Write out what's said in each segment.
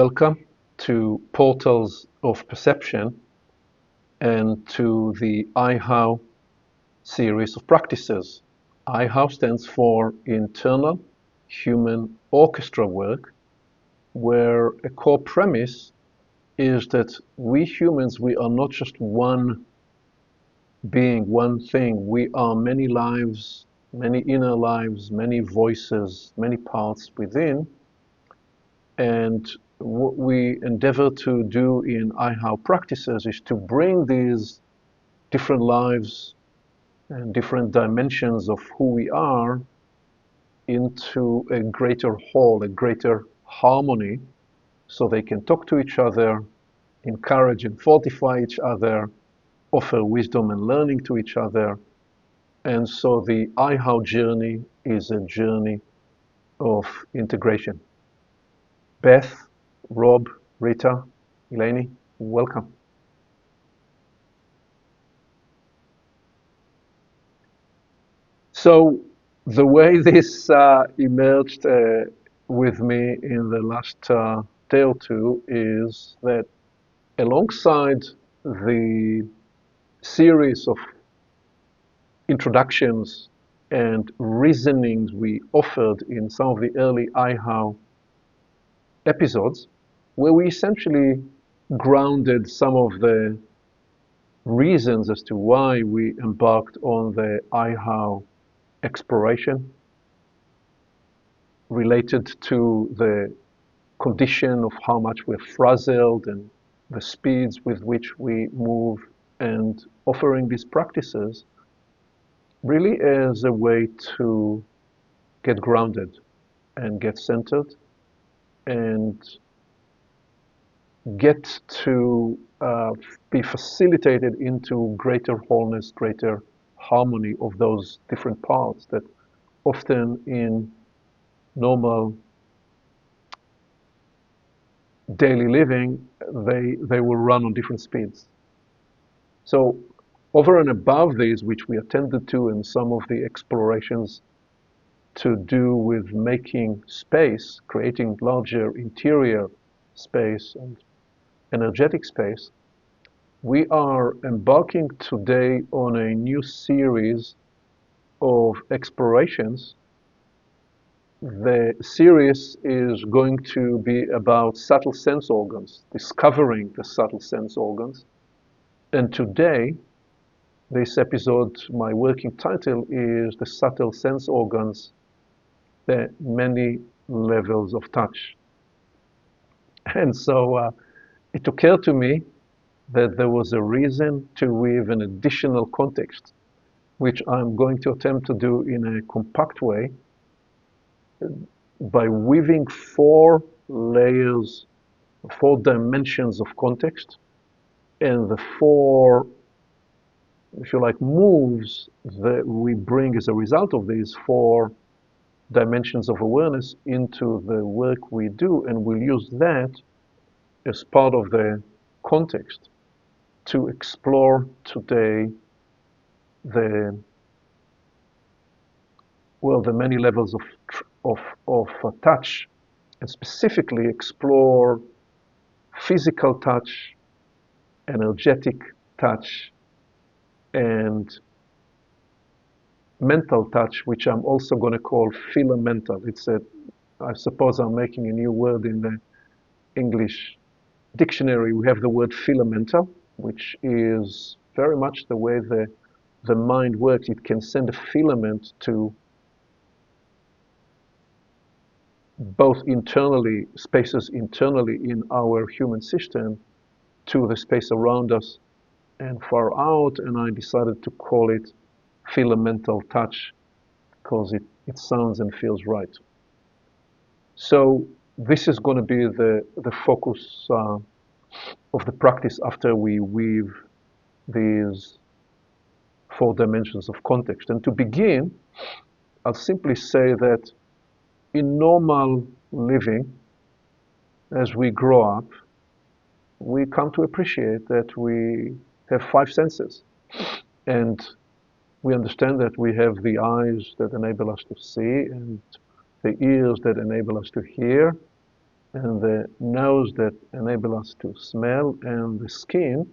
Welcome to Portals of Perception and to the IHOW series of practices. IHOW stands for Internal Human Orchestra Work, where a core premise is that we humans, we are not just one being, one thing. We are many lives, many inner lives, many voices, many parts within. And what we endeavor to do in IHOW practices is to bring these different lives and different dimensions of who we are into a greater whole, a greater harmony, so they can talk to each other, encourage and fortify each other, offer wisdom and learning to each other. And so the IHOW journey is a journey of integration. Beth, Rob, Rita, Eleni, welcome. So the way this emerged with me in the last day or two is that alongside the series of introductions and reasonings we offered in some of the early IHOW episodes, where we essentially grounded some of the reasons as to why we embarked on the IHOW exploration related to the condition of how much we're frazzled and the speeds with which we move, and offering these practices really as a way to get grounded and get centered and get to be facilitated into greater wholeness, greater harmony of those different parts that often in normal daily living, they will run on different speeds. So over and above these, which we attended to in some of the explorations to do with making space, creating larger interior space and energetic space, we are embarking today on a new series of explorations. The series is going to be about subtle sense organs, discovering the subtle sense organs. And today, this episode, my working title is The Subtle Sense Organs, the Many Levels of Touch. And so it occurred to me that there was a reason to weave an additional context, which I'm going to attempt to do in a compact way by weaving 4 layers, 4 dimensions of context, and the 4, if you like, moves that we bring as a result of these 4 dimensions of awareness into the work we do, and we'll use that as part of the context to explore today the many levels of touch, and specifically explore physical touch, energetic touch, and mental touch, which I'm also going to call filamental. I suppose I'm making a new word in the English dictionary. We have the word filamental, which is very much the way the mind works. It can send a filament to both internally, spaces internally in our human system, to the space around us and far out, and I decided to call it filamental touch because it sounds and feels right. So this is going to be the focus of the practice after we weave these 4 dimensions of context. And to begin, I'll simply say that in normal living, as we grow up, we come to appreciate that we have 5 senses. And we understand that we have the eyes that enable us to see, and the ears that enable us to hear, and the nose that enable us to smell, and the skin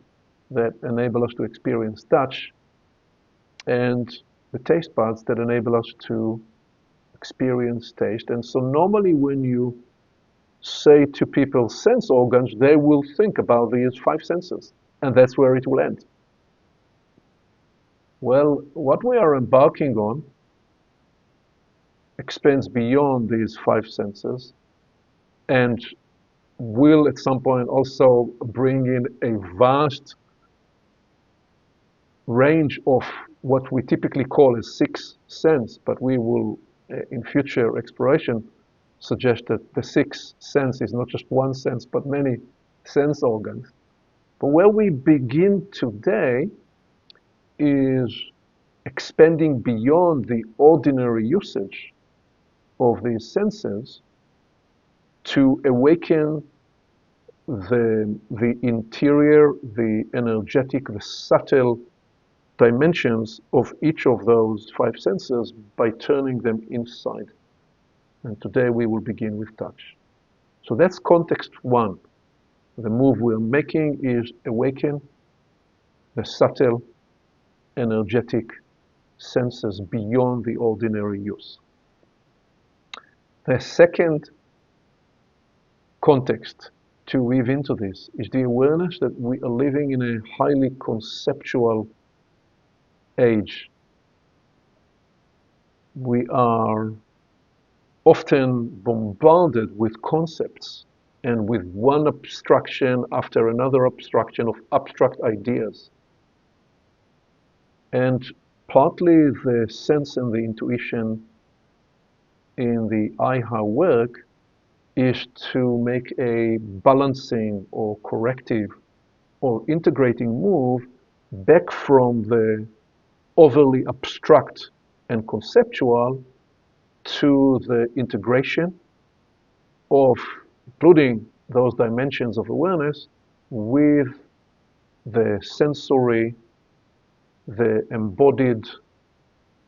that enable us to experience touch, and the taste buds that enable us to experience taste. And so normally when you say to people sense organs, they will think about these five senses, and that's where it will end. Well, what we are embarking on expands beyond these five senses and will at some point also bring in a vast range of what we typically call a sixth sense, but we will, in future exploration, suggest that the sixth sense is not just one sense, but many sense organs. But where we begin today is expanding beyond the ordinary usage of these senses to awaken the interior, the energetic, the subtle dimensions of each of those five senses by turning them inside. And today we will begin with touch. So that's context one. The move we're making is awaken the subtle, energetic senses beyond the ordinary use. The second context to weave into this is the awareness that we are living in a highly conceptual age. We are often bombarded with concepts and with one abstraction after another abstraction of abstract ideas. And partly the sense and the intuition in the IHOW work is to make a balancing or corrective or integrating move back from the overly abstract and conceptual to the integration of including those dimensions of awareness with the sensory, the embodied,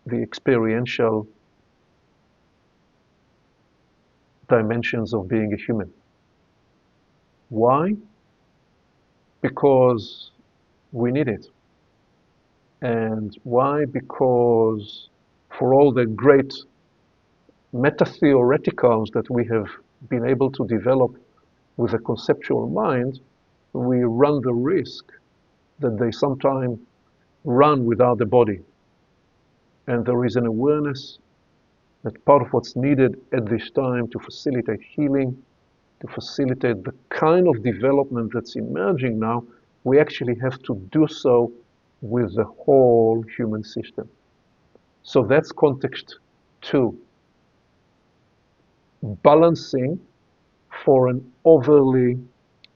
the experiential dimensions of being a human. Why? Because we need it. And why? Because for all the great meta-theoreticals that we have been able to develop with a conceptual mind, we run the risk that they sometimes run without the body. And there is an awareness that part of what's needed at this time to facilitate healing, to facilitate the kind of development that's emerging now, we actually have to do so with the whole human system. So that's context two. Balancing for an overly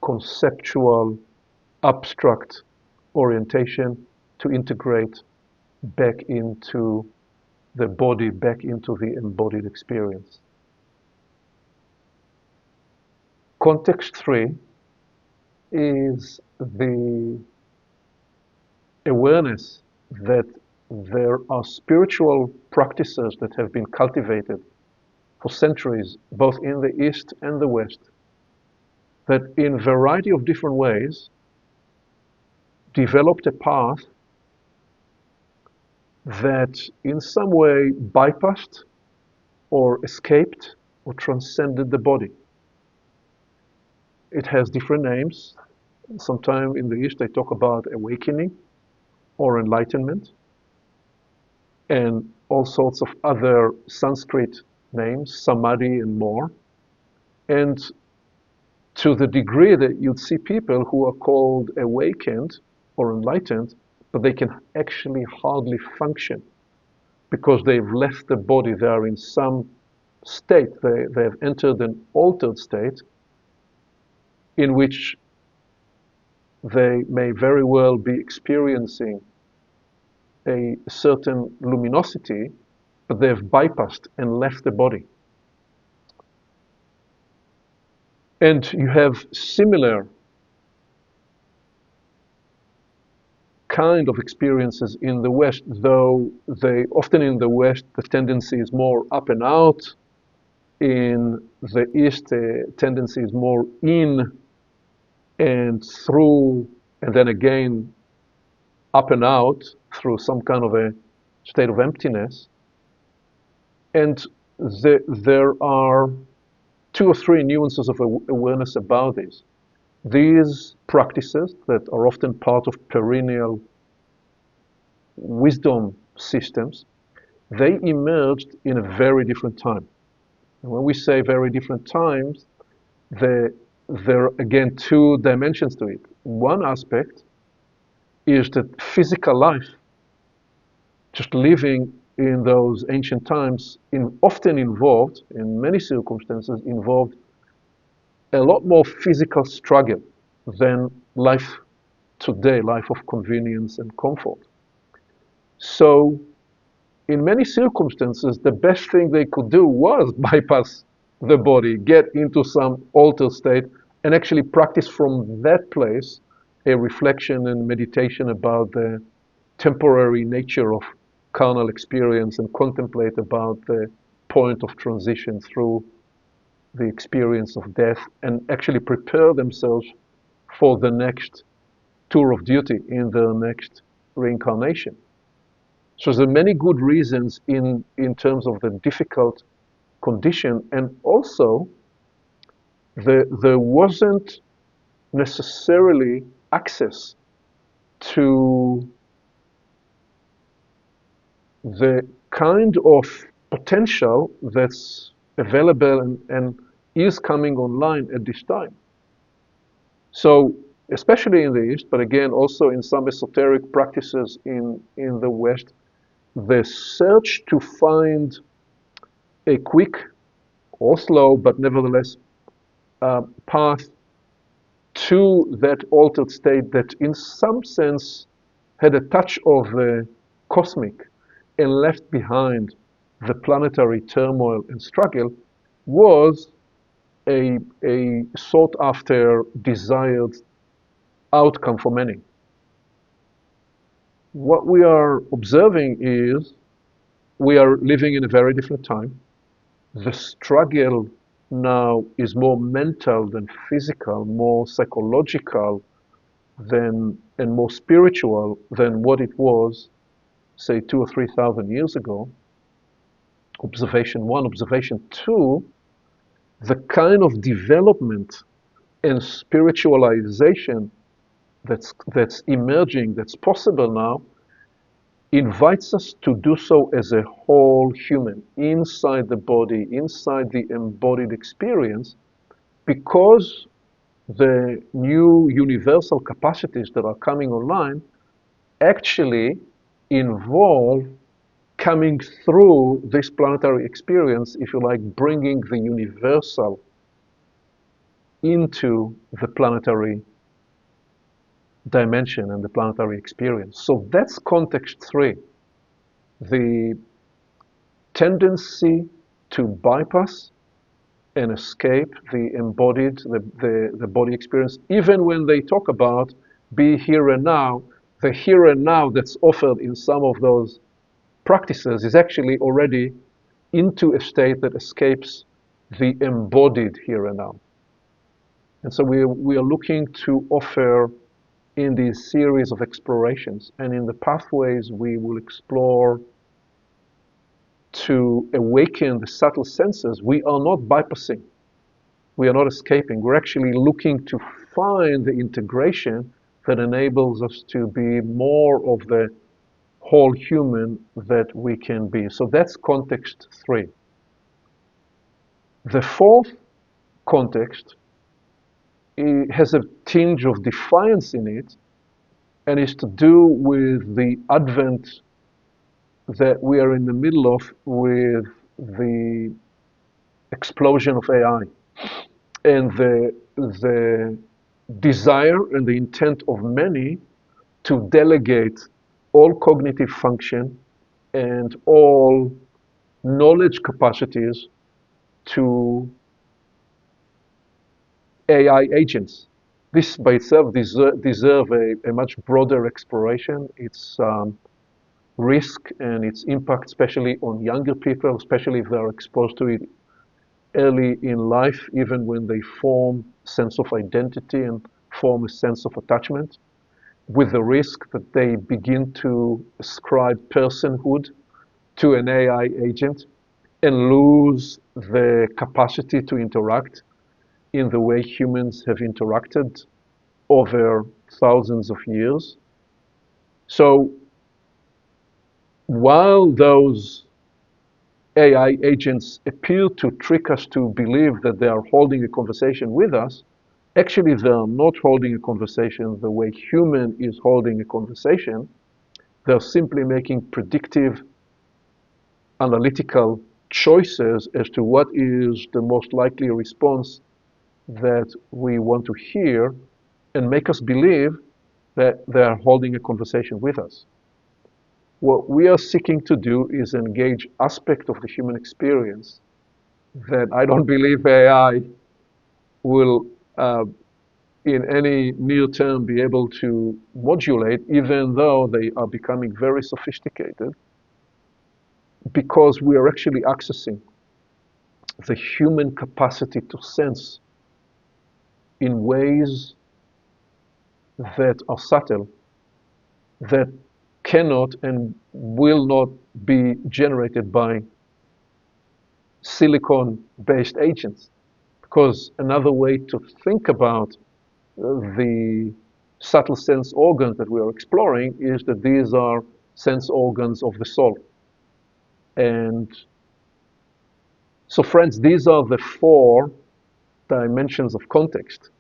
conceptual, abstract orientation to integrate back into the body, back into the embodied experience. Context three is the awareness that there are spiritual practices that have been cultivated for centuries, both in the East and the West, that in a variety of different ways developed a path that in some way bypassed or escaped or transcended the body. It has different names. Sometimes in the East they talk about awakening or enlightenment and all sorts of other Sanskrit names, samadhi and more. And to the degree that you'd see people who are called awakened or enlightened, but they can actually hardly function because they've left the body. They are in some state. They have entered an altered state in which they may very well be experiencing a certain luminosity, but they have bypassed and left the body. And you have similar kind of experiences in the West, though they often in the West the tendency is more up and out, In the East, the tendency is more in and through, and then again up and out through some kind of a state of emptiness. And there are two or three nuances of awareness about this. These practices that are often part of perennial wisdom systems, they emerged in a very different time. And when we say very different times, there are again two dimensions to it. One aspect is that physical life, just living in those ancient times, often involved, in many circumstances, involved a lot more physical struggle than life today, life of convenience and comfort. So in many circumstances, the best thing they could do was bypass the body, get into some altered state, and actually practice from that place a reflection and meditation about the temporary nature of carnal experience and contemplate about the point of transition through the experience of death and actually prepare themselves for the next tour of duty in the next reincarnation. So there are many good reasons in terms of the difficult condition, and also there wasn't necessarily access to the kind of potential that's available and is coming online at this time. So especially in the East, but again also in some esoteric practices in the West, the search to find a quick or slow, but nevertheless, path to that altered state that in some sense had a touch of the cosmic and left behind the planetary turmoil and struggle was a sought after, desired outcome for many. What we are observing is we are living in a very different time. The struggle now is more mental than physical, more psychological and more spiritual than what it was, say, 2,000 or 3,000 years ago. Observation one. Observation two, the kind of development and spiritualization that's emerging, that's possible now, invites us to do so as a whole human, inside the body, inside the embodied experience, because the new universal capacities that are coming online actually involve coming through this planetary experience, if you like, bringing the universal into the planetary dimension and the planetary experience. So that's context three. The tendency to bypass and escape the embodied, the body experience, even when they talk about be here and now, the here and now that's offered in some of those practices is actually already into a state that escapes the embodied here and now. And so we are looking to offer in these series of explorations and in the pathways we will explore to awaken the subtle senses, we are not bypassing, we are not escaping, we're actually looking to find the integration that enables us to be more of the whole human that we can be. So that's context three. The fourth context has a tinge of defiance in it and is to do with the advent that we are in the middle of with the explosion of AI and the desire and the intent of many to delegate all cognitive function and all knowledge capacities to AI agents. This by itself deserve a much broader exploration. Its risk and its impact, especially on younger people, especially if they're exposed to it early in life, even when they form sense of identity and form a sense of attachment, with the risk that they begin to ascribe personhood to an AI agent and lose the capacity to interact in the way humans have interacted over thousands of years. So while those AI agents appear to trick us to believe that they are holding a conversation with us, actually they are not holding a conversation the way human is holding a conversation. They're simply making predictive analytical choices as to what is the most likely response that we want to hear and make us believe that they are holding a conversation with us. What we are seeking to do is engage aspect of the human experience that I don't believe AI will, in any near term, be able to modulate, even though they are becoming very sophisticated, because we are actually accessing the human capacity to sense in ways that are subtle, that cannot and will not be generated by silicon-based agents. Because another way to think about the subtle sense organs that we are exploring is that these are sense organs of the soul. And so, friends, these are the four dimensions of context.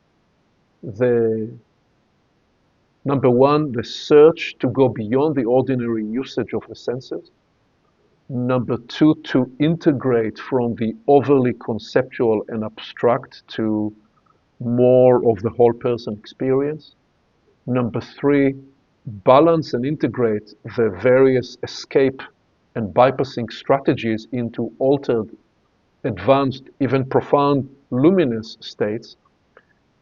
The number one, the search to go beyond the ordinary usage of the senses. Number two, to integrate from the overly conceptual and abstract to more of the whole person experience. Number three, balance and integrate the various escape and bypassing strategies into altered, advanced, even profound luminous states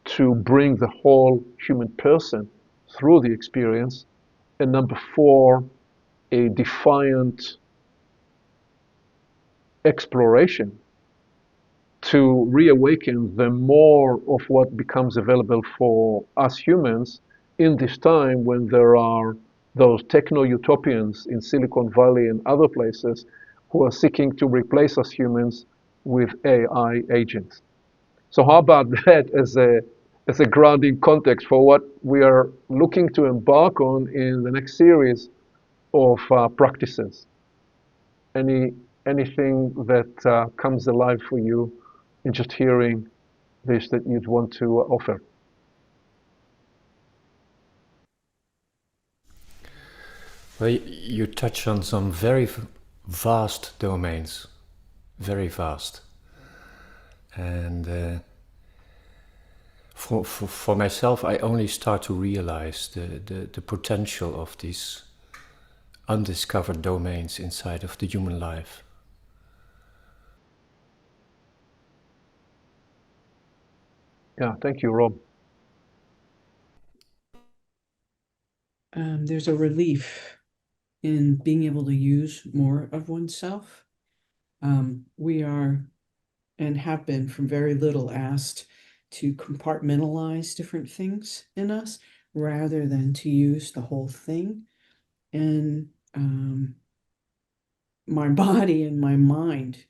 to bring the whole human person through the experience. And number four, a defiant exploration to reawaken the more of what becomes available for us humans in this time when there are those techno-utopians in Silicon Valley and other places who are seeking to replace us humans with AI agents. So how about that as a grounding context for what we are looking to embark on in the next series of practices? Anything that comes alive for you in just hearing this that you'd want to offer? Well, you touch on some very vast domains, very vast. And for myself, I only start to realize the potential of these undiscovered domains inside of the human life. Yeah, thank you, Rob. There's a relief in being able to use more of oneself. We are and have been from very little asked to compartmentalize different things in us rather than to use the whole thing. And my body and my mind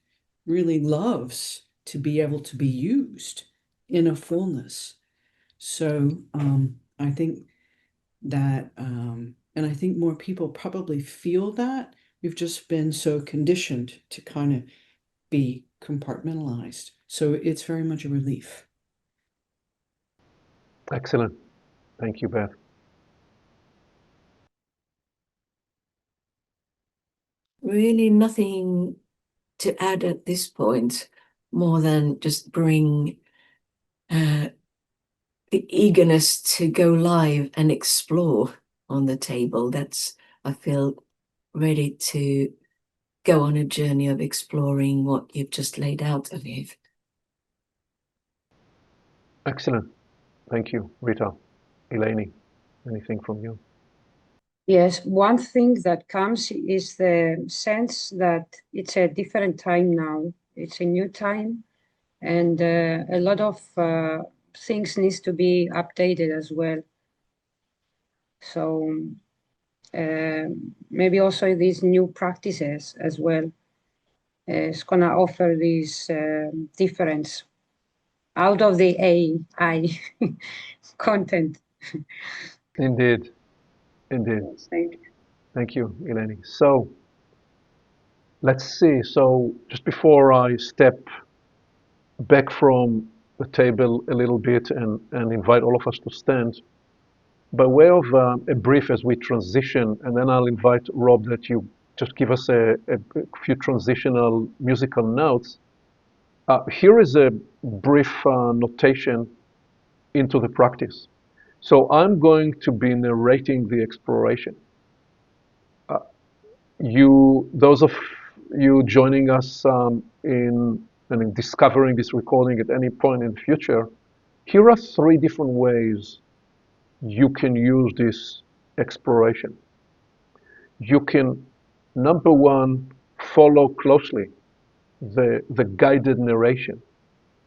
really loves to be able to be used in a fullness. So I think that, and I think more people probably feel that. We've just been so conditioned to kind of be compartmentalized. So it's very much a relief. Excellent. Thank you, Beth. Really nothing to add at this point, more than just bring the eagerness to go live and explore on the table. That's, I feel, ready to go on a journey of exploring what you've just laid out, Aviv. Excellent. Thank you, Rita. Eleni, anything from you? Yes, one thing that comes is the sense that it's a different time now. It's a new time. and a lot of things needs to be updated as well. So maybe also these new practices as well is gonna offer this difference out of the AI content. Indeed. Thank you, Eleni. So let's see. So just before I step back from the table a little bit and invite all of us to stand, by way of a brief as we transition, and then I'll invite Rob that you just give us a few transitional musical notes. Here is a brief notation into the practice. So I'm going to be narrating the exploration. Those of you joining us in discovering this recording at any point in the future, here are 3 different ways you can use this exploration. You can, number 1, follow closely the guided narration,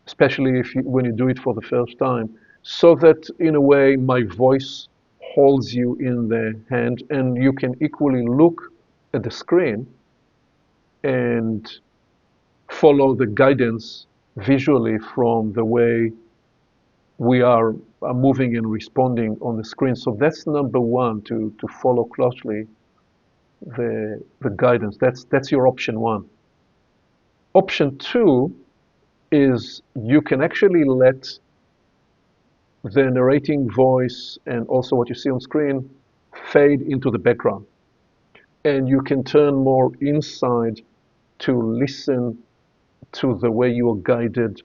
especially when you do it for the first time, so that in a way my voice holds you in the hand, and you can equally look at the screen and follow the guidance visually from the way we are moving and responding on the screen. So that's number 1, to follow closely the guidance. That's your option 1. Option 2 is you can actually let the narrating voice and also what you see on screen fade into the background. And you can turn more inside to listen to the way you are guided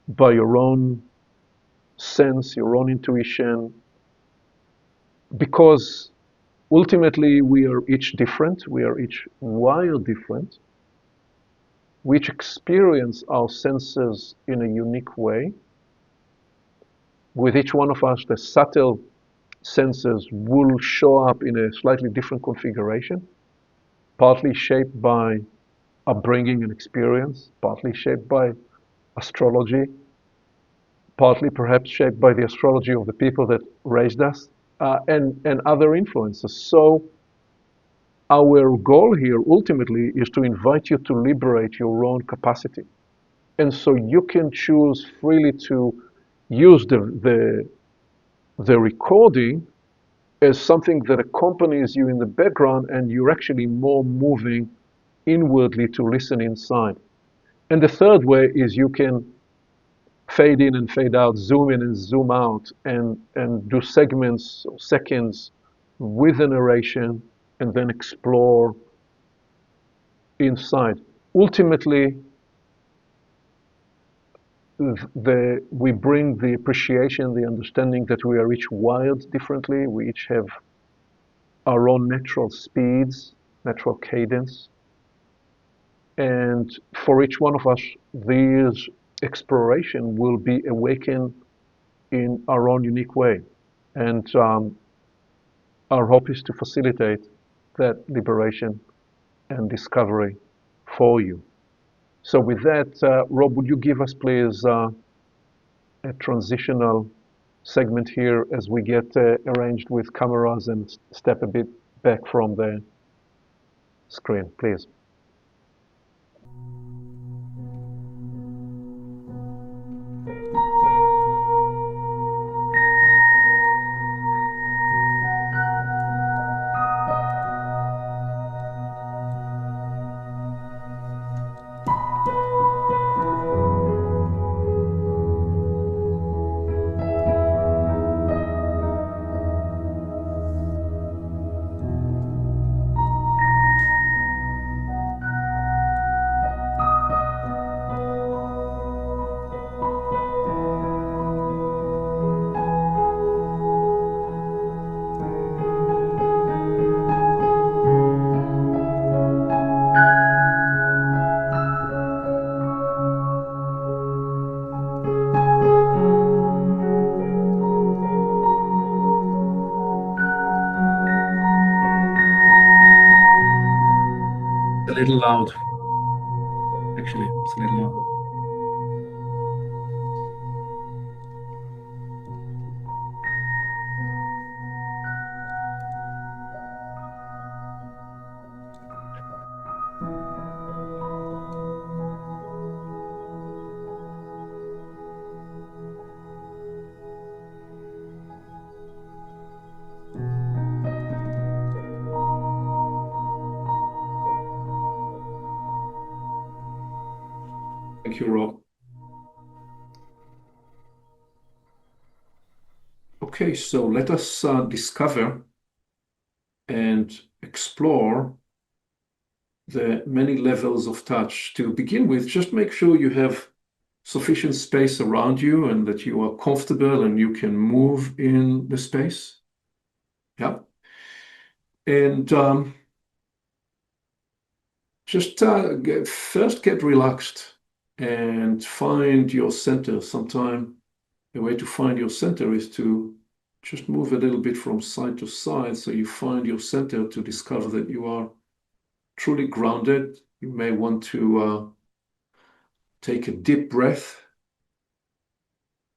by your own sense, your own intuition, because ultimately we are each different, we are each wired different, we each experience our senses in a unique way. With each one of us, the subtle senses will show up in a slightly different configuration, partly shaped by upbringing and experience, partly shaped by astrology, partly perhaps shaped by the astrology of the people that raised us, and other influences. So our goal here ultimately is to invite you to liberate your own capacity. And so you can choose freely to use the recording as something that accompanies you in the background, and you're actually more moving inwardly to listen inside. And the third way is you can fade in and fade out, zoom in and zoom out, and do segments or seconds with the narration, and then explore inside. Ultimately, we bring the appreciation, the understanding that we are each wired differently. We each have our own natural speeds, natural cadence. And for each one of us, this exploration will be awakened in our own unique way. And our hope is to facilitate that liberation and discovery for you. So with that, Rob, would you give us, please, a transitional segment here as we get arranged with cameras and step a bit back from the screen, please. A little loud. Actually, it's a little loud. Thank you, Rob. Okay, so let us discover and explore the many levels of touch. To begin with, just make sure you have sufficient space around you and that you are comfortable and you can move in the space. Yeah. And just first get relaxed and find your center. Sometime the way to find your center is to just move a little bit from side to side so you find your center to discover that you are truly grounded. You may want to take a deep breath,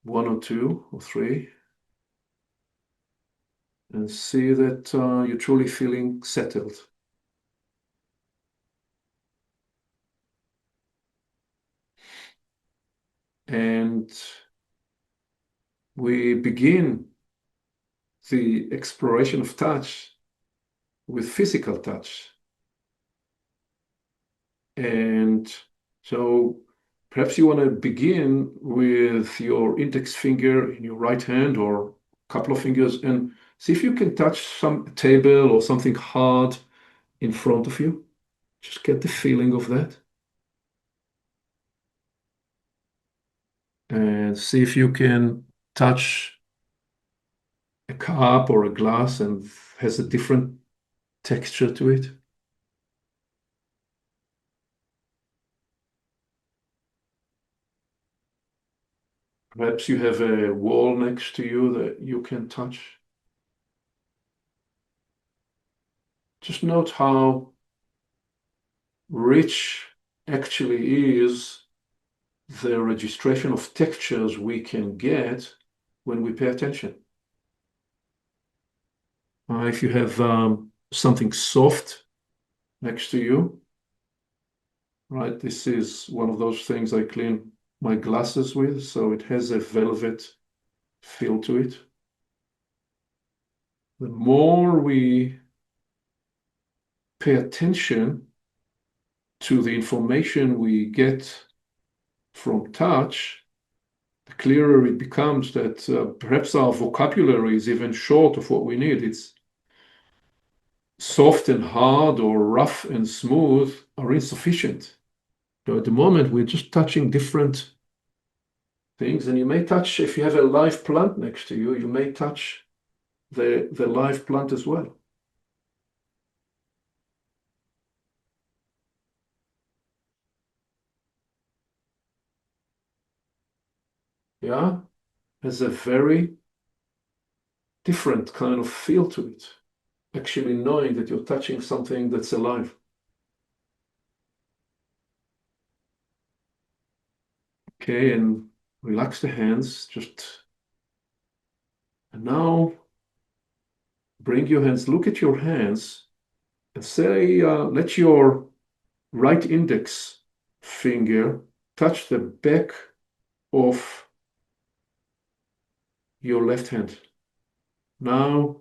1 or 2 or 3, and see that you're truly feeling settled. And we begin the exploration of touch with physical touch. And so perhaps you want to begin with your index finger in your right hand or a couple of fingers and see if you can touch some table or something hard in front of you. Just get the feeling of that. And see if you can touch a cup or a glass and has a different texture to it. Perhaps you have a wall next to you that you can touch. Just note how rich actually is the registration of textures we can get when we pay attention. If you have something soft next to you, right? This is one of those things I clean my glasses with, so it has a velvet feel to it. The more we pay attention to the information we get from touch, the clearer it becomes that perhaps our vocabulary is even short of what we need. It's soft and hard or rough and smooth are insufficient. So at the moment, we're just touching different things, and you may touch, if you have a live plant next to you, you may touch the live plant as well. Yeah, has a very different kind of feel to it, actually knowing that you're touching something that's alive. Okay, and relax the hands, and now bring your hands, look at your hands, and say, let your right index finger touch the back of your left hand. Now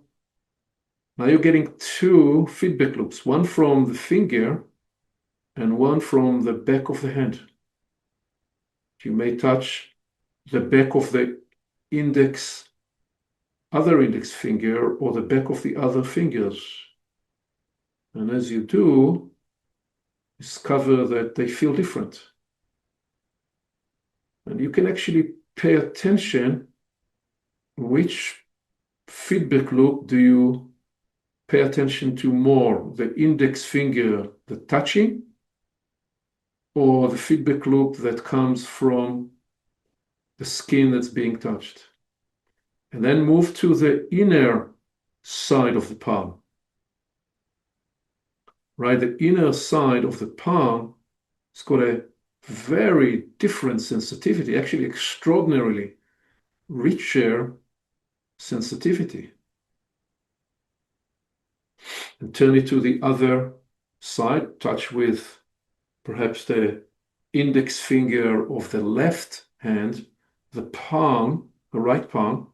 you're getting 2 feedback loops, one from the finger and one from the back of the hand. You may touch the back of the other index finger or the back of the other fingers. And as you do, discover that they feel different. And you can actually pay attention which feedback loop do you pay attention to more, the index finger, the touching, or the feedback loop that comes from the skin that's being touched. And then move to the inner side of the palm. Right, the inner side of the palm has got a very different sensitivity, actually extraordinarily richer sensitivity. And turn it to the other side, touch with perhaps the index finger of the left hand, the palm, the right palm,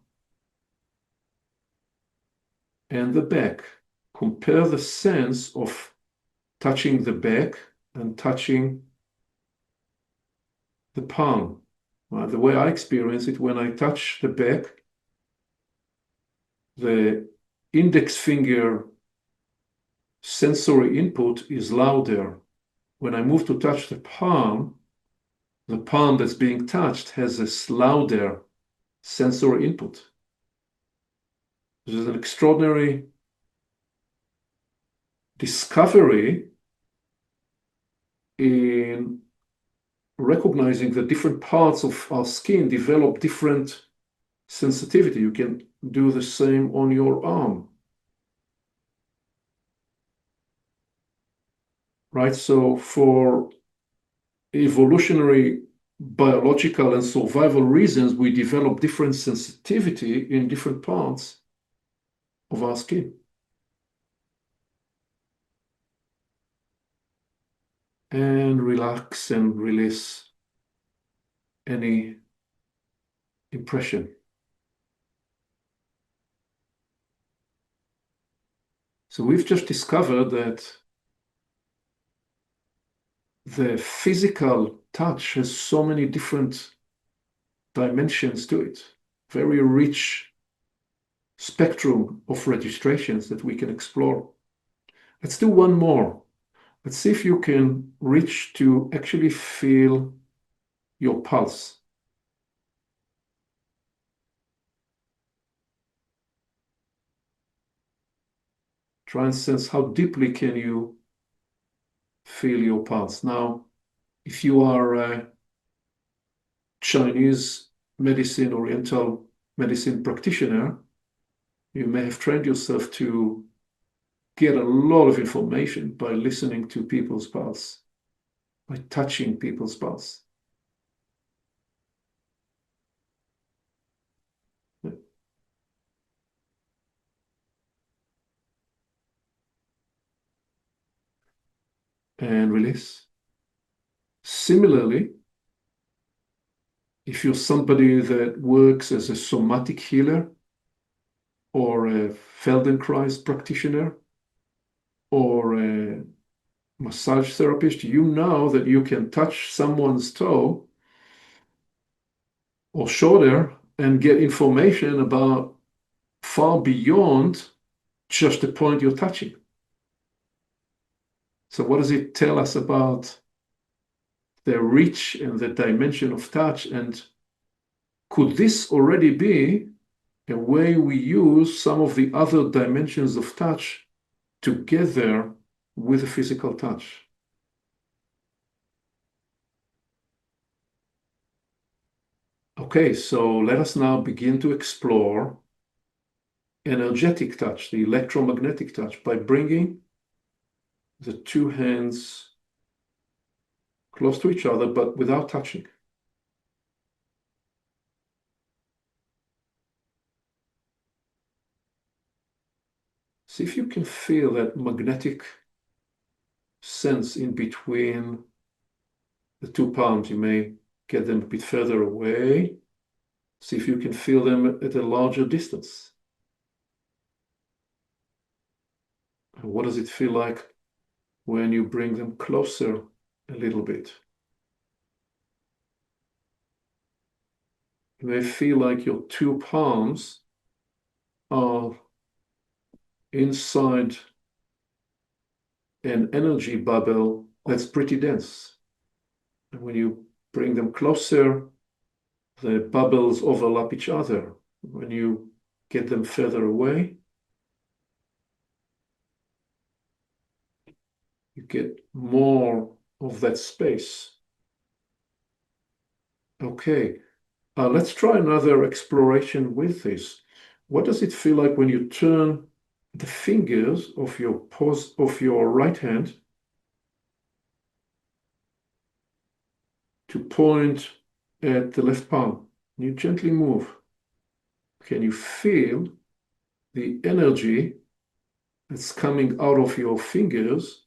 and the back. Compare the sense of touching the back and touching the palm. The way I experience it, when I touch the back, the index finger sensory input is louder. When I move to touch the palm that's being touched has this louder sensory input. This is an extraordinary discovery in recognizing that different parts of our skin develop different sensitivity. You can do the same on your arm. Right? So for evolutionary, biological, and survival reasons, we develop different sensitivity in different parts of our skin. And relax and release any impression. So we've just discovered that the physical touch has so many different dimensions to it, very rich spectrum of registrations that we can explore. Let's do one more. Let's see if you can reach to actually feel your pulse. Try and sense how deeply can you feel your pulse. Now, if you are a Chinese medicine, Oriental medicine practitioner, you may have trained yourself to get a lot of information by listening to people's pulse, by touching people's pulse. And release. Similarly, if you're somebody that works as a somatic healer or a Feldenkrais practitioner or a massage therapist, you know that you can touch someone's toe or shoulder and get information about far beyond just the point you're touching. So what does it tell us about the reach and the dimension of touch? And could this already be a way we use some of the other dimensions of touch together with the physical touch? Okay, so let us now begin to explore energetic touch, the electromagnetic touch, by bringing the two hands close to each other, but without touching. See if you can feel that magnetic sense in between the two palms. You may get them a bit further away. See if you can feel them at a larger distance. And what does it feel like when you bring them closer a little bit? You may feel like your two palms are inside an energy bubble that's pretty dense. And when you bring them closer, the bubbles overlap each other. When you get them further away, you get more of that space. Okay, let's try another exploration with this. What does it feel like when you turn the fingers of your right hand to point at the left palm? You gently move. Can you feel the energy that's coming out of your fingers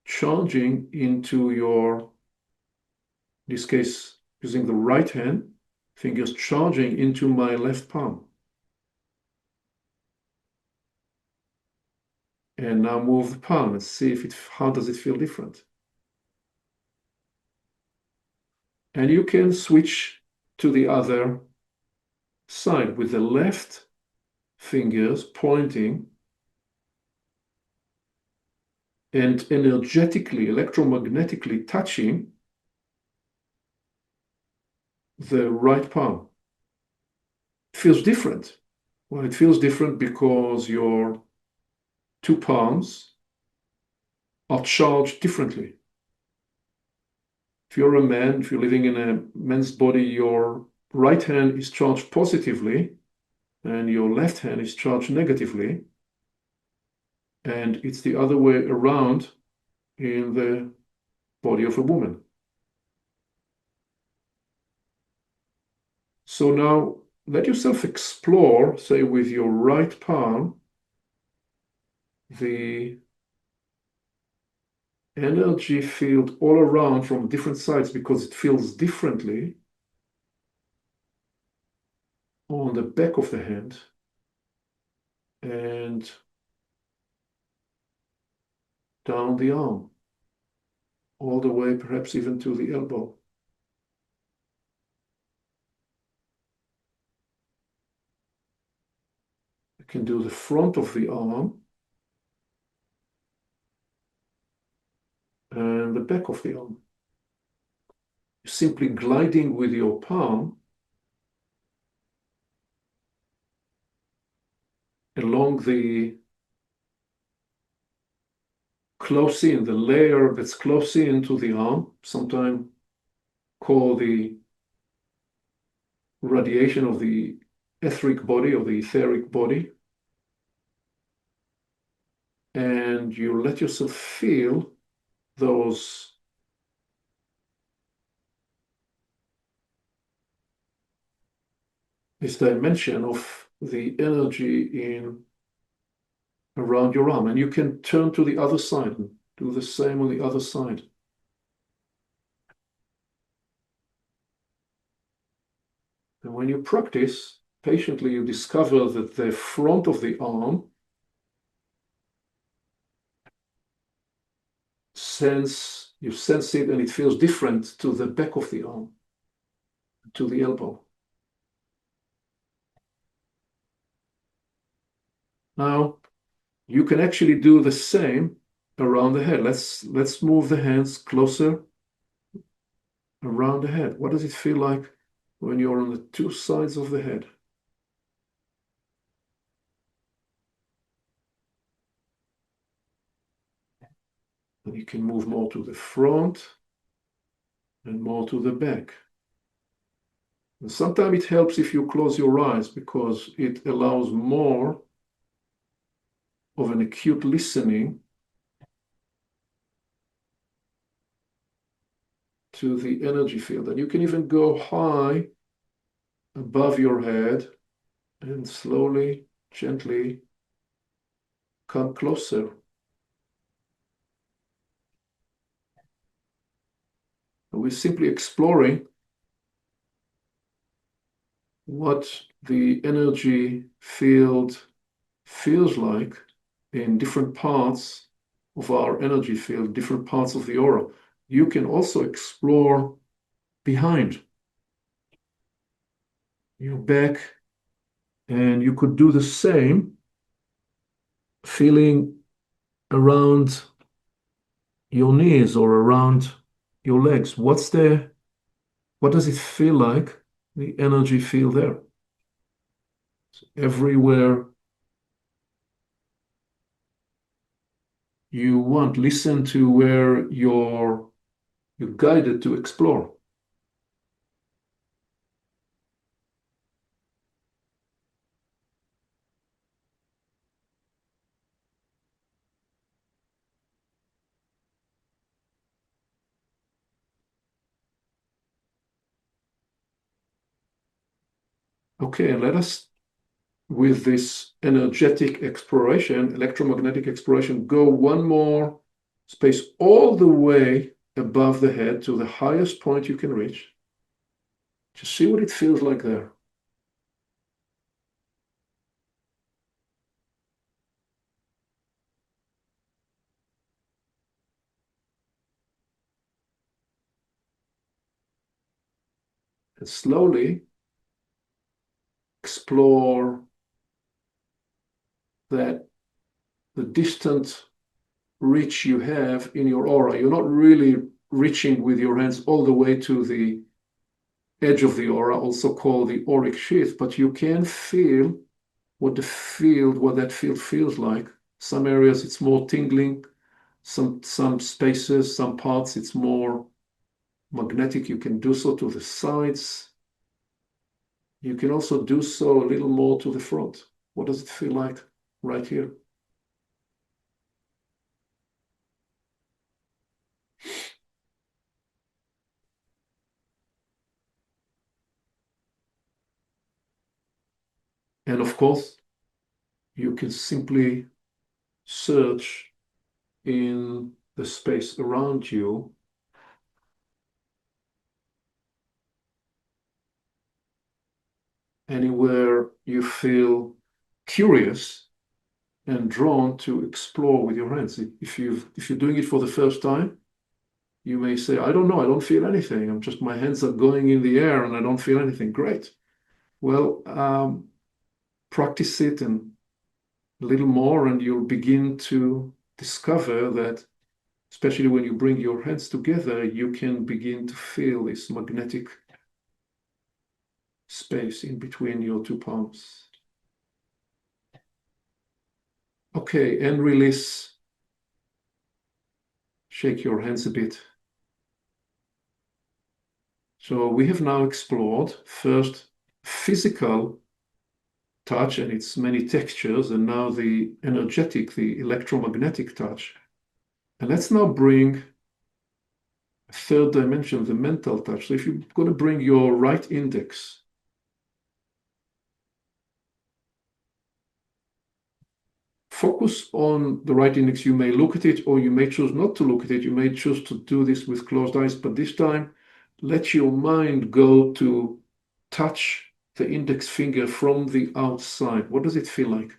charging into your, in this case, using the right hand, fingers charging into my left palm? And now move the palm and see how does it feel different. And you can switch to the other side with the left fingers pointing and energetically, electromagnetically touching the right palm. It feels different. Well, it feels different because your two palms are charged differently. If you're a man, if you're living in a man's body, your right hand is charged positively and your left hand is charged negatively. And it's the other way around in the body of a woman. So now let yourself explore, say, with your right palm, the energy field all around from different sides because it feels differently on the back of the hand and down the arm, all the way perhaps even to the elbow. You can do the front of the arm and the back of the arm. Simply gliding with your palm along the close in, the layer that's close in to the arm, sometimes called the radiation of the etheric body or the etheric body. And you let yourself feel those this dimension of the energy in around your arm. And you can turn to the other side and do the same on the other side. And when you practice patiently, you discover that the front of the arm you sense it and it feels different to the back of the arm, to the elbow. Now, you can actually do the same around the head. Let's move the hands closer around the head. What does it feel like when you're on the two sides of the head? And you can move more to the front and more to the back. And sometimes it helps if you close your eyes because it allows more of an acute listening to the energy field. And you can even go high above your head and slowly, gently come closer. And we're simply exploring what the energy field feels like in different parts of our energy field, different parts of the aura. You can also explore behind your back, and you could do the same, feeling around your knees or around your legs. What does it feel like, the energy field there? So everywhere you want, listen to where you're guided to explore. Okay, let us, with this energetic exploration, electromagnetic exploration, go one more space all the way above the head to the highest point you can reach. Just see what it feels like there. And slowly explore that the distant reach you have in your aura. You're not really reaching with your hands all the way to the edge of the aura, also called the auric sheath, but you can feel what that field feels like. Some areas it's more tingling, some spaces, some parts it's more magnetic. You can do so to the sides. You can also do so a little more to the front. What does it feel like right here? And of course, you can simply search in the space around you anywhere you feel curious and drawn to explore with your hands. If you're doing it for the first time, you may say, I don't know, I don't feel anything. My hands are going in the air and I don't feel anything. Great. Well, practice it and a little more, and you'll begin to discover that, especially when you bring your hands together, you can begin to feel this magnetic space in between your two palms. Okay, and release. Shake your hands a bit. So we have now explored first physical touch and its many textures, and now the energetic, the electromagnetic touch. And let's now bring a third dimension, the mental touch. So if you're going to bring your right index focus on the right index. You may look at it or you may choose not to look at it. You may choose to do this with closed eyes, but this time let your mind go to touch the index finger from the outside. What does it feel like?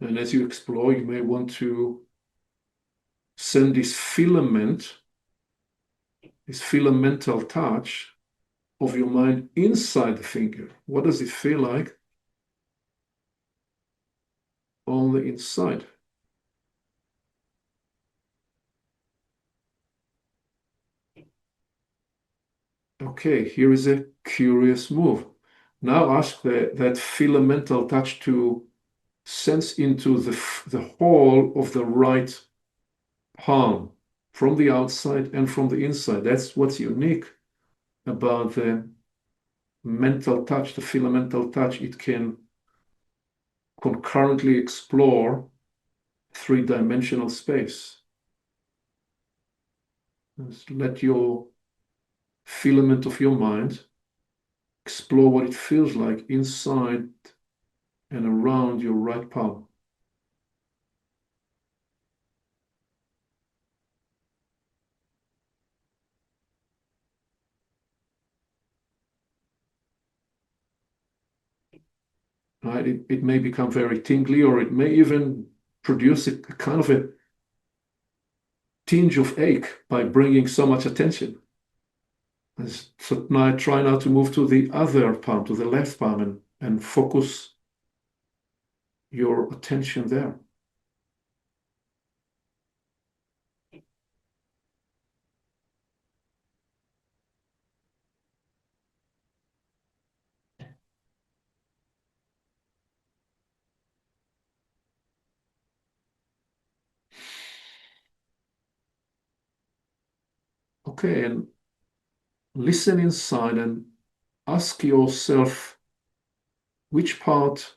And as you explore, you may want to send this filamental touch of your mind inside the finger. What does it feel like on the inside? Okay, here is a curious move. Now ask that filamental touch to sense into the whole of the right palm from the outside and from the inside. That's what's unique about the mental touch, the filamental touch. It can concurrently explore three-dimensional space. Just let your filament of your mind explore what it feels like inside and around your right palm. Right? It may become very tingly, or it may even produce a kind of a tinge of ache by bringing so much attention. So now try now to move to the other palm, to the left palm, and focus your attention there. Okay, and listen inside and ask yourself which part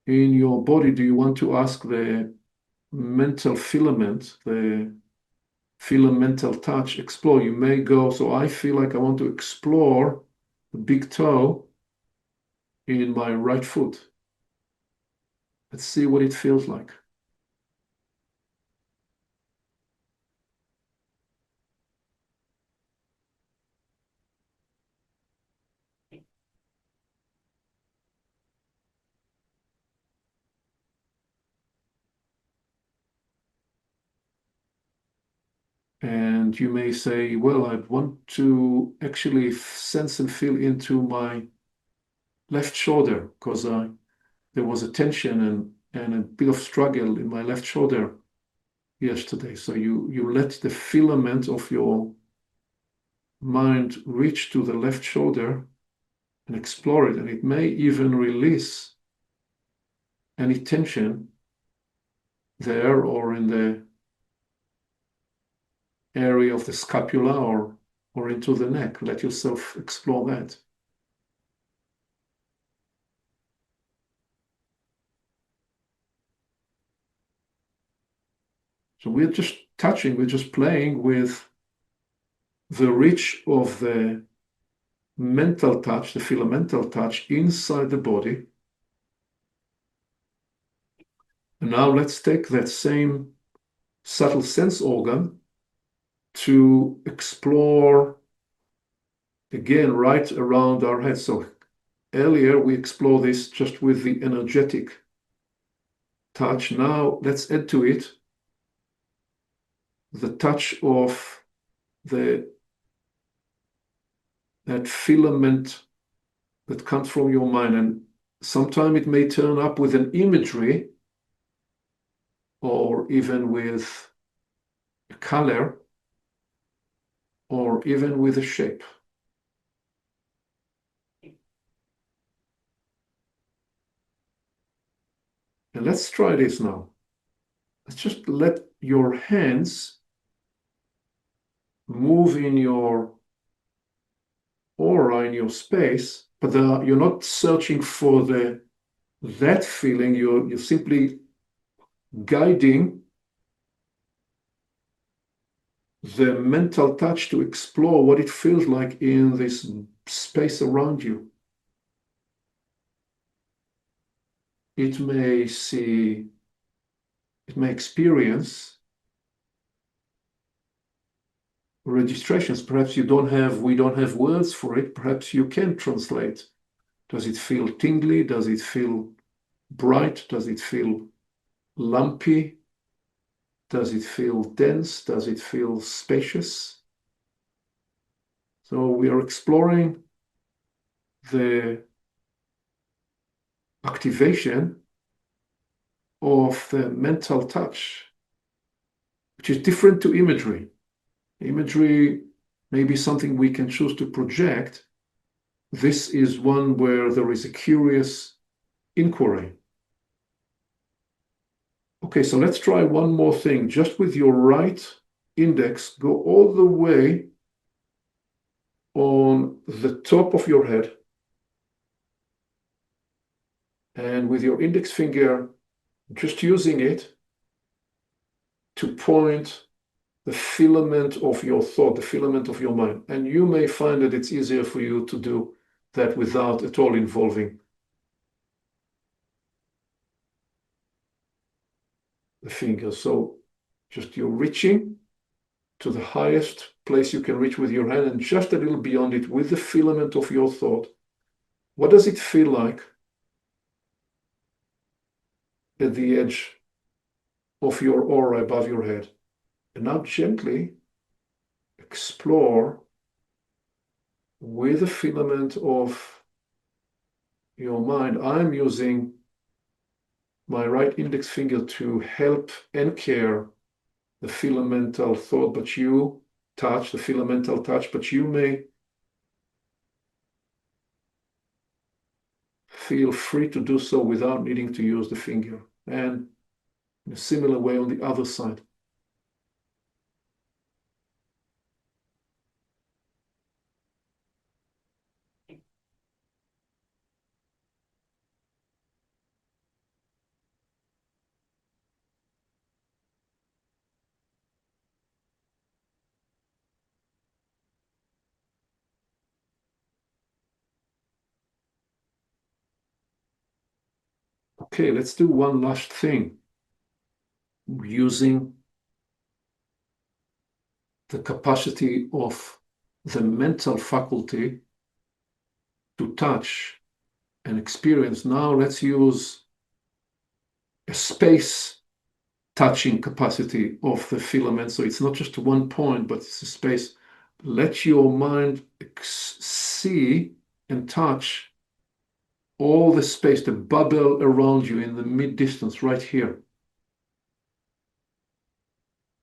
in your body do you want to ask the mental filament, the filamental touch, explore. You may go, so I feel like I want to explore the big toe in my right foot. Let's see what it feels like. And you may say, well, I want to actually sense and feel into my left shoulder because there was a tension and a bit of struggle in my left shoulder yesterday. So you let the filament of your mind reach to the left shoulder and explore it. And it may even release any tension there or in the area of the scapula or into the neck. Let yourself explore that. So we're just touching, we're just playing with the reach of the mental touch, the filamental touch inside the body. And now let's take that same subtle sense organ to explore again right around our head. So earlier we explored this just with the energetic touch. Now let's add to it the touch of that filament that comes from your mind. And sometimes it may turn up with an imagery or even with a color or even with a shape. And let's try this now. Let's just let your hands move in your aura, in your space, but you're not searching for that feeling. You're simply guiding the mental touch to explore what it feels like in this space around you. It may experience registrations. Perhaps we don't have words for it. Perhaps you can translate. Does it feel tingly? Does it feel bright? Does it feel lumpy? Does it feel dense? Does it feel spacious? So we are exploring the activation of the mental touch, which is different to imagery. Imagery may be something we can choose to project. This is one where there is a curious inquiry. Okay, so let's try one more thing. Just with your right index, go all the way on the top of your head. And with your index finger, just using it to point the filament of your thought, the filament of your mind. And you may find that it's easier for you to do that without at all involving the finger. So just you're reaching to the highest place you can reach with your hand and just a little beyond it with the filament of your thought. What does it feel like at the edge of your aura above your head? And now gently explore with the filament of your mind. I'm using my right index finger to help anchor the filamental thought, but you touch the filamental touch, but you may feel free to do so without needing to use the finger. And in a similar way on the other side. Okay, let's do one last thing. Using the capacity of the mental faculty to touch and experience. Now let's use a space touching capacity of the filament. So it's not just one point, but it's a space. Let your mind see and touch all the space, the bubble around you in the mid-distance right here.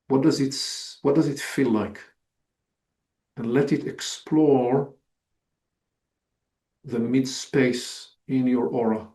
What does it feel like? And let it explore the mid-space in your aura.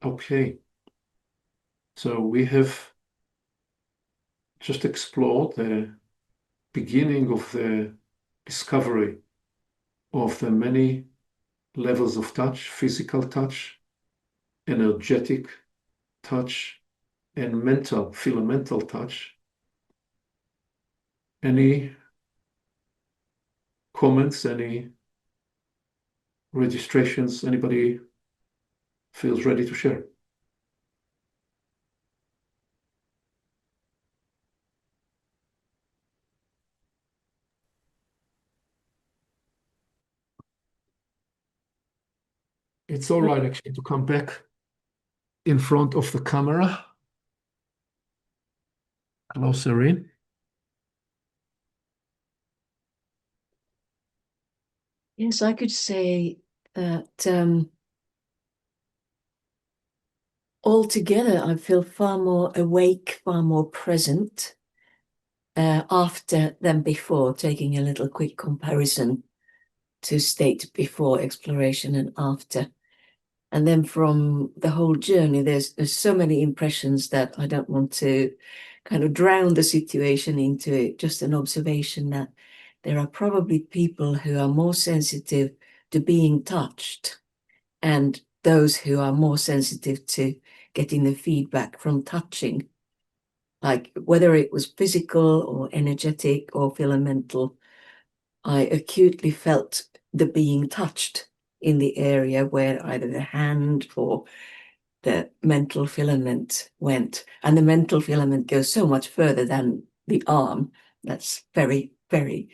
Okay, so we have just explored the beginning of the discovery of the many levels of touch: physical touch, energetic touch, and mental, filamental touch. Any comments, any registrations, anybody feels ready to share? It's all right, actually, to come back in front of the camera, closer in. Yes, I could say that altogether I feel far more awake, far more present after than before, taking a little quick comparison to state before exploration and after. And then from the whole journey, there's so many impressions that I don't want to kind of drown the situation into it. Just an observation that there are probably people who are more sensitive to being touched, and those who are more sensitive to getting the feedback from touching, like whether it was physical or energetic or filamental. I acutely felt the being touched in the area where either the hand or the mental filament went. And the mental filament goes so much further than the arm. That's very, very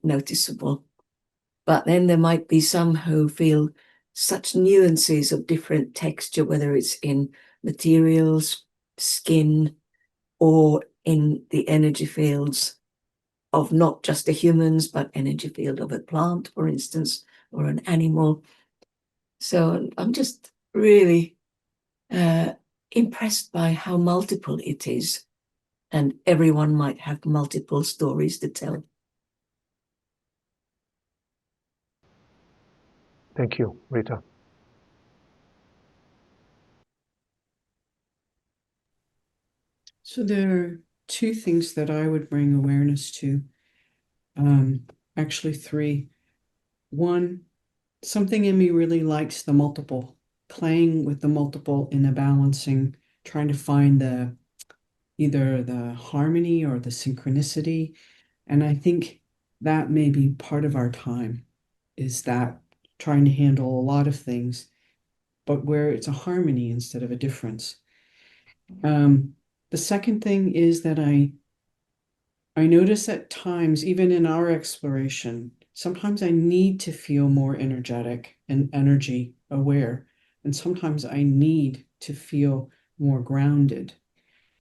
noticeable. But then there might be some who feel such nuances of different texture, whether it's in materials, skin, or in the energy fields of not just the humans, but energy field of a plant, for instance, or an animal. So I'm just really impressed by how multiple it is, and everyone might have multiple stories to tell. Thank you, Rita. So there are two things that I would bring awareness to. Actually three. One, something in me really likes the multiple, playing with the multiple in a balancing, trying to find either the harmony or the synchronicity. And I think that may be part of our time, is that trying to handle a lot of things, but where it's a harmony instead of a difference. The second thing is that I notice at times, even in our exploration, sometimes I need to feel more energetic and energy aware, and sometimes I need to feel more grounded.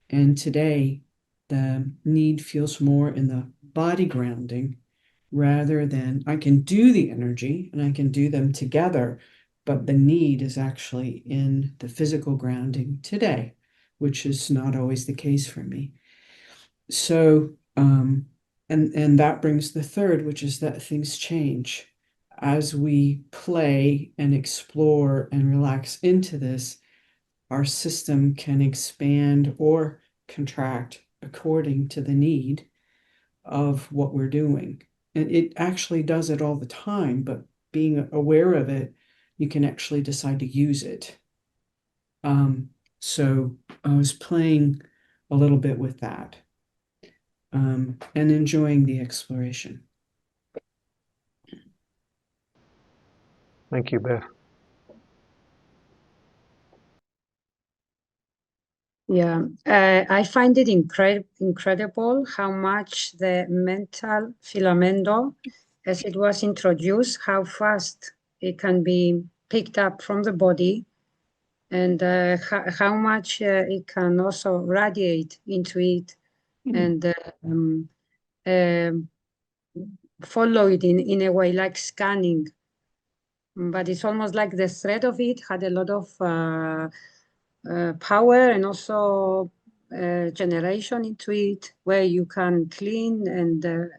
And today, the need feels more in the body grounding rather than I can do the energy and I can do them together, but the need is actually in the physical grounding today, which is not always the case for me. So And that brings the third, which is that things change. As we play and explore and relax into this, our system can expand or contract according to the need of what we're doing. And it actually does it all the time, but being aware of it, you can actually decide to use it. So I was playing a little bit with that, and enjoying the exploration. Thank you, Beth. Yeah, I find it incredible how much the mental filamental, as it was introduced, how fast it can be picked up from the body, and how much it can also radiate into it and follow it in a way like scanning. But it's almost like the thread of it had a lot of power and also generation into it, where you can clean and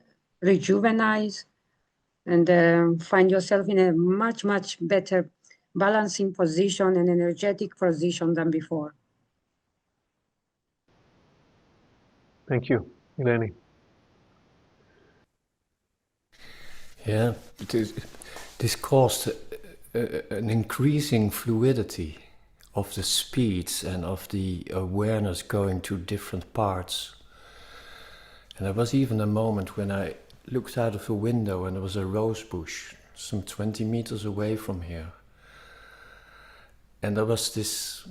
rejuvenate and find yourself in a much, much better balancing position and energetic position than before. Thank you, Eleni. Yeah, this caused an increasing fluidity of the speeds and of the awareness going to different parts. And there was even a moment when I looked out of the window and there was a rose bush some 20 meters away from here. And there was this,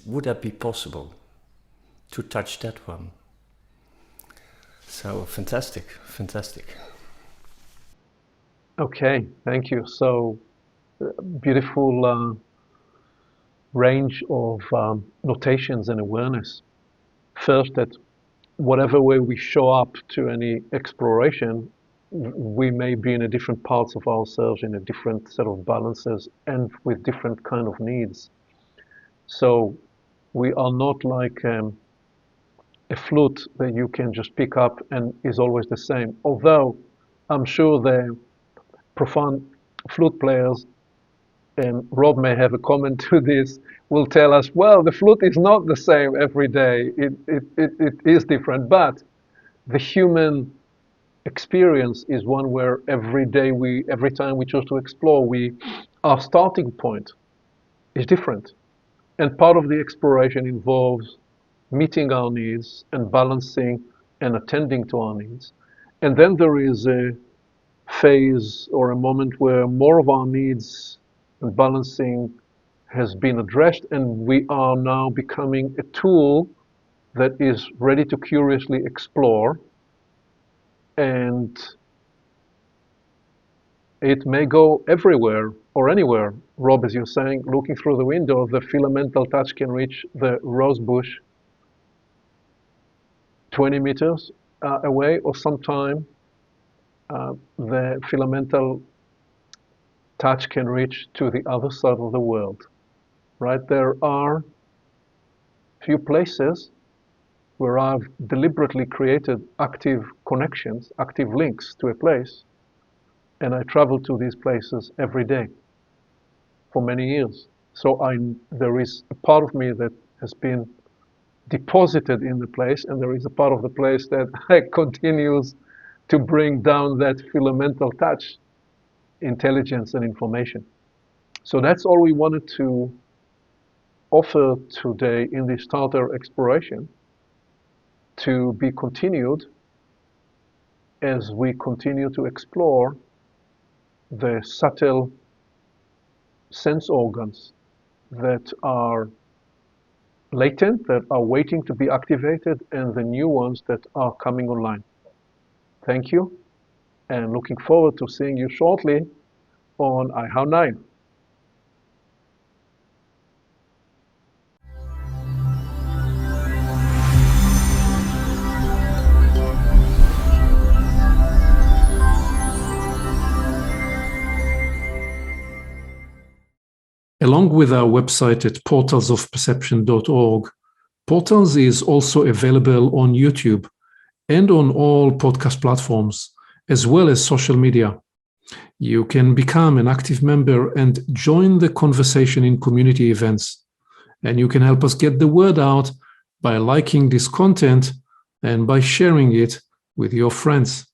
would that be possible to touch that one? So fantastic, fantastic. Okay, thank you. So beautiful range of notations and awareness. First, that whatever way we show up to any exploration, we may be in a different parts of ourselves, in a different set of balances, and with different kind of needs. So we are not like a flute that you can just pick up and is always the same. Although I'm sure the profound flute players, and Rob may have a comment to this, will tell us, well, the flute is not the same every day. It is different, but the human experience is one where every time we choose to explore, our starting point is different. And part of the exploration involves meeting our needs and balancing and attending to our needs. And then there is a phase or a moment where more of our needs and balancing has been addressed, and we are now becoming a tool that is ready to curiously explore. And it may go everywhere or anywhere. Rob, as you're saying, looking through the window, the filamental touch can reach the rose bush 20 meters away, or sometime the filamental touch can reach to the other side of the world, right? There are few places where I've deliberately created active connections, active links to a place, and I travel to these places every day for many years. So there is a part of me that has been deposited in the place, and there is a part of the place that continues to bring down that filamental touch, intelligence and information. So that's all we wanted to offer today in this starter exploration, to be continued as we continue to explore the subtle sense organs that are latent, that are waiting to be activated, and the new ones that are coming online. Thank you, and looking forward to seeing you shortly on IHOW 9. Along with our website at portalsofperception.org, Portals is also available on YouTube and on all podcast platforms, as well as social media. You can become an active member and join the conversation in community events. And you can help us get the word out by liking this content and by sharing it with your friends.